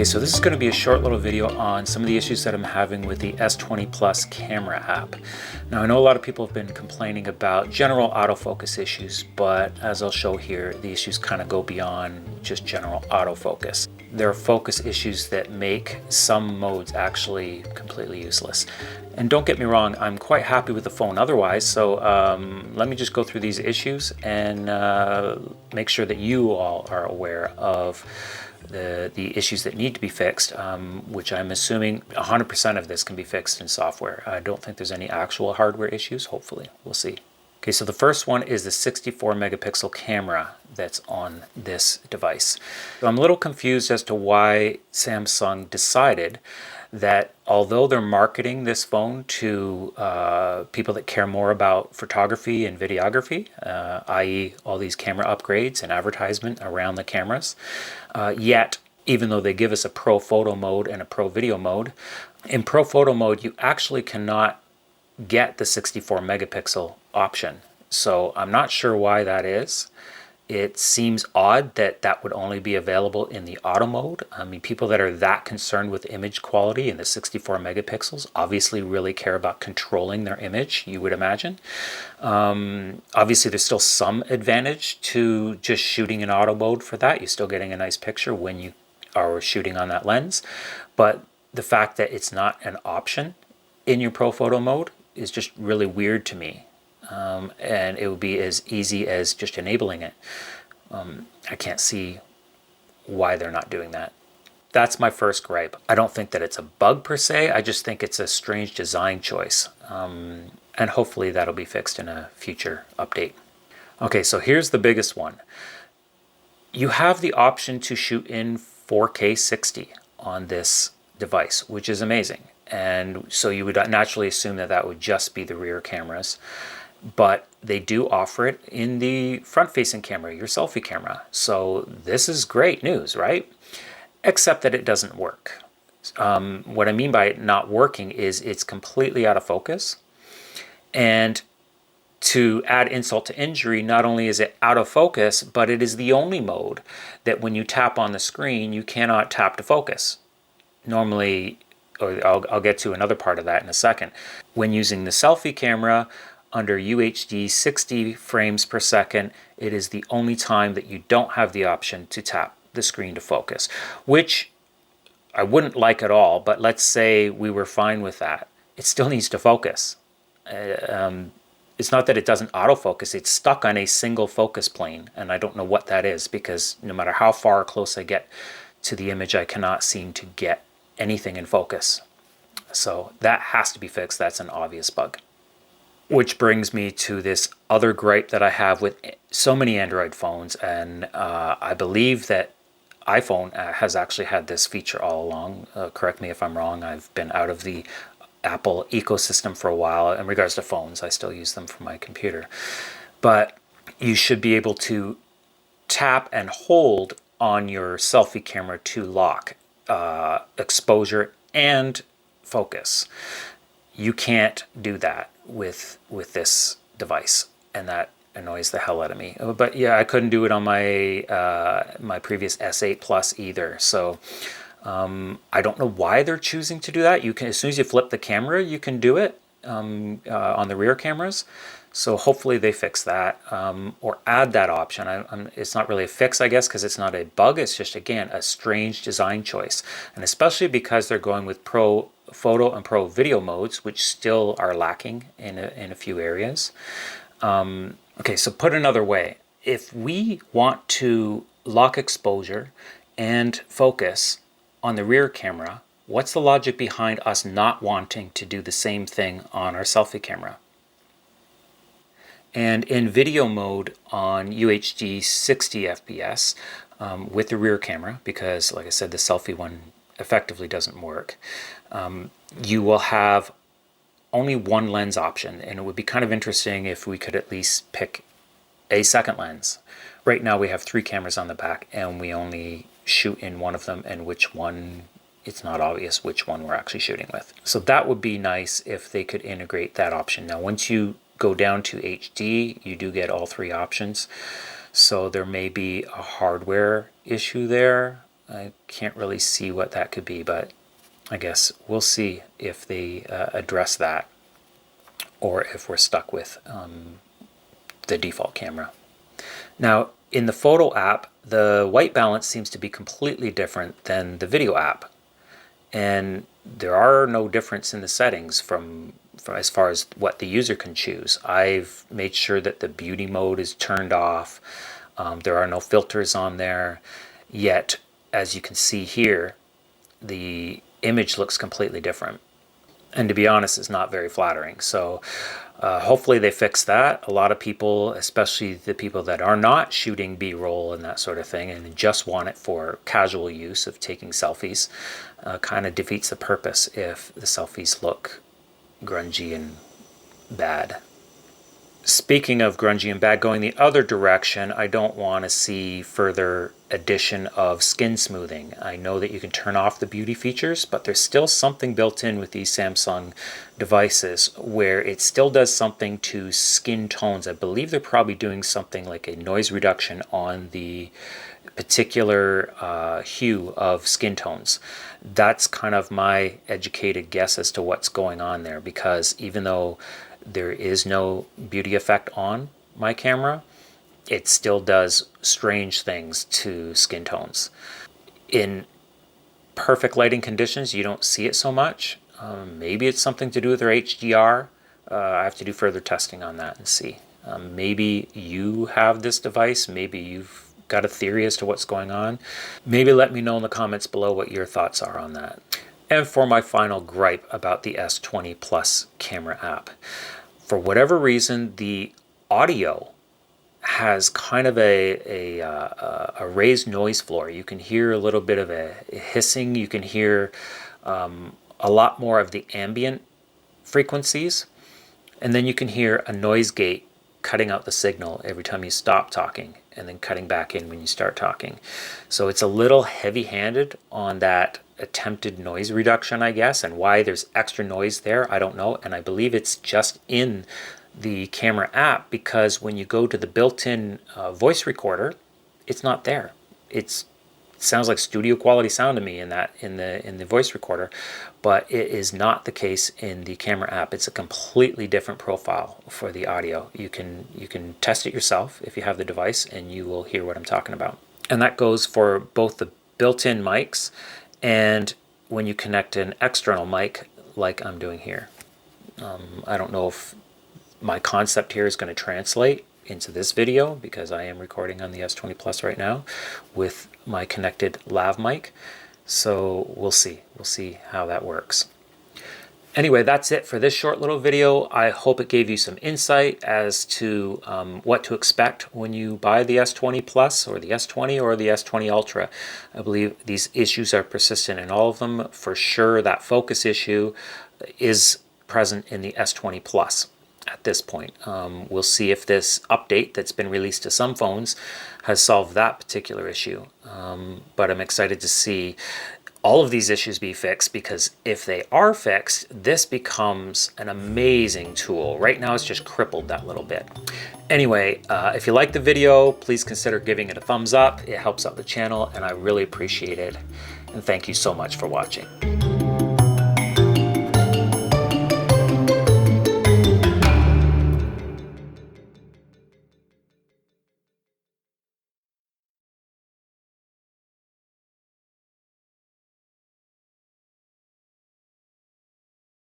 Okay, so this is going to be a short little video on some of the issues that I'm having with the S20 Plus camera app. Now, I know a lot of people have been complaining about general autofocus issues, but as I'll show here, the issues kind of go beyond just general autofocus. There are focus issues that make some modes actually completely useless. And don't get me wrong, I'm quite happy with the phone otherwise, so let me just go through these issues and make sure that you all are aware of the issues that need to be fixed, which I'm assuming 100% of this can be fixed in software. I don't think there's any actual hardware issues, hopefully. We'll see. Okay, so the first one is the 64 megapixel camera that's on this device. So I'm a little confused as to why Samsung decided that although they're marketing this phone to people that care more about photography and videography, i.e. all these camera upgrades and advertisement around the cameras, yet even though they give us a pro photo mode and a pro video mode, in pro photo mode you actually cannot get the 64 megapixel option. So I'm not sure why that is. It seems odd that that would only be available in the auto mode. I mean, people that are that concerned with image quality and the 64 megapixels obviously really care about controlling their image, you would imagine. Obviously, there's still some advantage to just shooting in auto mode for that. You're still getting a nice picture when you are shooting on that lens. But the fact that it's not an option in your pro photo mode is just really weird to me. And it would be as easy as just enabling it. I can't see why they're not doing that. That's my first gripe. I don't think that it's a bug per se. I just think it's a strange design choice. And hopefully that'll be fixed in a future update. Okay, so here's the biggest one. You have the option to shoot in 4K 60 on this device, which is amazing. And so you would naturally assume that that would just be the rear cameras. But they do offer it in the front-facing camera, your selfie camera. So this is great news, right? Except that it doesn't work. What I mean by it not working is it's completely out of focus. And to add insult to injury, not only is it out of focus, but it is the only mode that when you tap on the screen, you cannot tap to focus. Normally, or I'll get to another part of that in a second. When using the selfie camera, under UHD 60 frames per second, it is the only time that you don't have the option to tap the screen to focus, which I wouldn't like at all, but let's say we were fine with that. It still needs to focus. It's not that it doesn't autofocus, it's stuck on a single focus plane, and I don't know what that is because no matter how far close I get to the image, I cannot seem to get anything in focus. So that has to be fixed. That's an obvious bug. Which brings me to this other gripe that I have with so many Android phones, and I believe that iPhone has actually had this feature all along. Correct me if I'm wrong. I've been out of the Apple ecosystem for a while. In regards to phones, I still use them for my computer. But you should be able to tap and hold on your selfie camera to lock exposure and focus. You can't do that with this device, and that annoys the hell out of me. But yeah, I couldn't do it on my my previous S8 Plus either. So I don't know why they're choosing to do that. You can, as soon as you flip the camera, you can do it on the rear cameras. So hopefully they fix that or add that option. It's not really a fix, I guess, because it's not a bug. It's just, again, a strange design choice. And especially because they're going with pro photo and pro video modes, which still are lacking in a few areas. Okay, so put another way, if we want to lock exposure and focus on the rear camera, what's the logic behind us not wanting to do the same thing on our selfie camera? And in video mode on UHD 60 FPS with the rear camera, because like I said, the selfie one effectively doesn't work, you will have only one lens option, and it would be kind of interesting if we could at least pick a second lens. Right now we have 3 cameras on the back and we only shoot in one of them, and which one, it's not obvious which one we're actually shooting with. So that would be nice if they could integrate that option. Now once you go down to HD, you do get all 3 options. So there may be a hardware issue there. I can't really see what that could be, but I guess we'll see if they address that, or if we're stuck with the default camera. Now, in the photo app, the white balance seems to be completely different than the video app. And there are no difference in the settings from as far as what the user can choose. I've made sure that the beauty mode is turned off. There are no filters on there. Yet, as you can see here, the image looks completely different. And to be honest, it's not very flattering. So hopefully they fix that. A lot of people, especially the people that are not shooting B-roll and that sort of thing and just want it for casual use of taking selfies, kind of defeats the purpose if the selfies look grungy and bad. Speaking of grungy and bad, going the other direction, I don't want to see further addition of skin smoothing. I know that you can turn off the beauty features, but there's still something built in with these Samsung devices where it still does something to skin tones. I believe they're probably doing something like a noise reduction on the particular hue of skin tones. That's kind of my educated guess as to what's going on there, because even though there is no beauty effect on my camera, it still does strange things to skin tones. In perfect lighting conditions, you don't see it so much. Maybe it's something to do with their HDR. I have to do further testing on that and see. Maybe you have this device. Maybe you've got a theory as to what's going on. Maybe let me know in the comments below what your thoughts are on that. And for my final gripe about the S20 Plus camera app, for whatever reason, the audio has kind of a raised noise floor. You can hear a little bit of a hissing. You can hear a lot more of the ambient frequencies. And then you can a noise gate cutting out the signal every time you stop talking and then cutting back in when you start talking. So it's a little heavy-handed on that attempted noise reduction, I guess, and why there's extra noise there, I don't know. And I believe it's just in the camera app, because when you go to the built-in voice recorder, it's not there. It sounds like studio quality sound to me in the voice recorder, but it is not the case in the camera app. It's a completely different profile for the audio. You can test it yourself if you have the device, and you will hear what I'm talking about. And that goes for both the built-in mics and when you connect an external mic like I'm doing here. I don't know if my concept here is going to translate into this video, because I am recording on the S20 Plus right now with my connected lav mic. So we'll see. We'll see how that works. Anyway, that's it for this short little video. I hope it gave you some insight as to what to expect when you buy the S20 Plus or the S20 or the S20 Ultra. I believe these issues are persistent in all of them. For sure, that focus issue is present in the S20 Plus at this point. We'll see if this update that's been released to some phones has solved that particular issue. But I'm excited to see all of these issues be fixed, because if they are fixed, this becomes an amazing tool. Right now it's just crippled that little bit. Anyway, if you like the video, please consider giving it a thumbs up. It helps out the channel and I really appreciate it. And thank you so much for watching.